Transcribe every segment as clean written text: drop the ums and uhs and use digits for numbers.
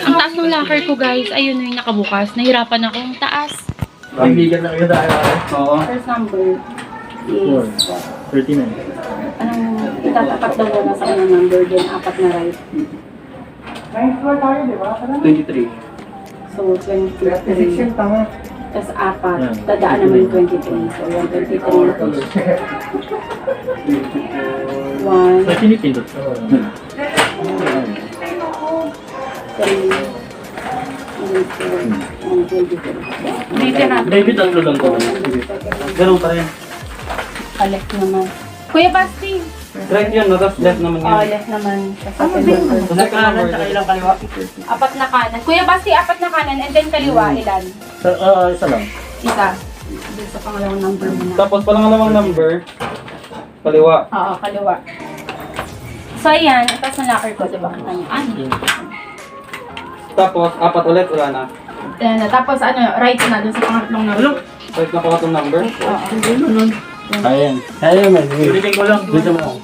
Ang taas ng locker ko, guys. Ayun na yung nakabukas. Nahirapan ako. Ang taas. Kaibigan na kayo tayo. Oo. First number is 39. anong itatapat daw na sa unang number din, apat na right. 23. So, 23. Tapos apat. Yan. Dadaan naman yung 23. So, yung 23. 1, 3, Pinipindot. 4, Baby, tatlo lang ko. Ganun pa rin. left naman. Kuya Basti! Right yun, no? Tapos left naman yun. Left naman. Sa kanan, tsaka ilang kaliwa. Apat na kanan. Kuya Basti, apat na kanan and then kaliwa, ilan? Isa lang. Isa. Doon sa pangalawang number mo na. Tapos palangalawang number, kaliwa. Oo, kaliwa. So, ayan. Tapos ang locker ko, diba? Tapos, apat ulit, wala na. Ayan na. Tapos, right na doon sa pangatlong number. Right na pangatong number. Oo. Ayan. Ayan man. Ulitin ko lang. Dito mo.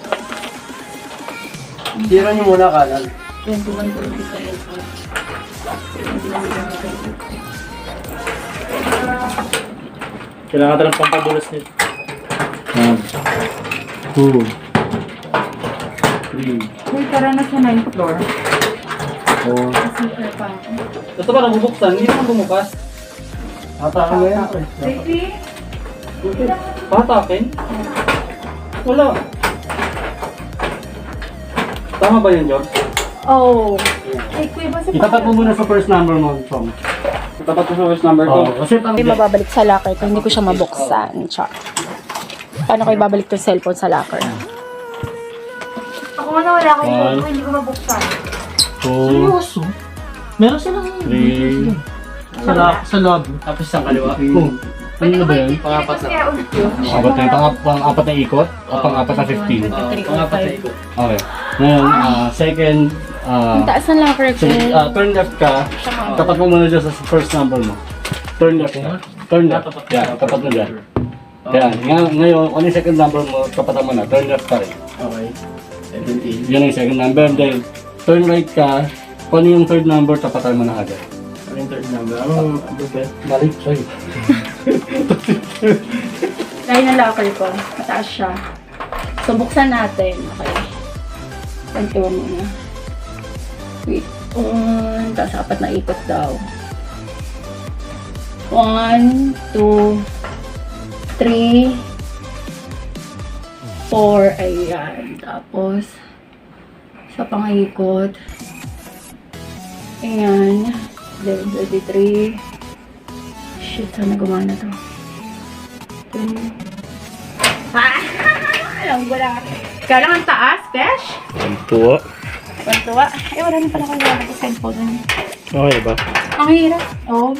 Tira niyo muna kanan. 21, 23. Kailangan talang pampadulas nito. 2. 3. Uy, tara na sa 9th floor. 4. Kasi pa ako. Ito pa nabubuksan, hindi naman bumukas. Hatakan mo yan. Baby? Patakin? Wala. Tama ba yun, George? Oh. Ay, kuya, basta Itapat mo muna sa first number mo, Tom. Tapat ko sa first number ko. Kasi pang... Hindi mababalik sa locker ko, hindi ko siya mabuksan. Char. Paano ko ibabalik yung cellphone sa locker? Ako nga na wala akong One. phone ko, hindi ko mabuksan. 2. Meron silang 3. sa lobby. Tapos isang kaliwa. Ano na ba yan? Pangapat na. Kaya ulit yun. Apat na pang-apat na ikot o pang-apat na 15? Pangapat na ito. Okay. Ngayon, second, Ang taas ng locker ko. turn left ka. Tapat mo muna dyan sa first number mo. Turn left ka. Turn left. Yan, tapat mo dyan. Yan. Ngayon, ano yung second number mo, tapatan mo na. Turn left ka rin. Okay. 17. Yan yung second number. Then, turn right ka. Kung ano yung third number, tapatan mo na agad. Ano yung third number? Anong buffet? Balik, sorry. Dahil na locker ko, mataas siya. So, buksan natin. Okay. 21 muna. Wait. Tapos apat na ikot daw. 1, 2, 3, 4. Ayan. Tapos, sa pangikot. Ayan. 33. Shit, sana gumana to. Alam ko lang. Kailangan taas, Besh? Tuwa. Pantuwa. Eh, wala na pala kayo sa cellphone. Okay ba? Ang hirap. Oh.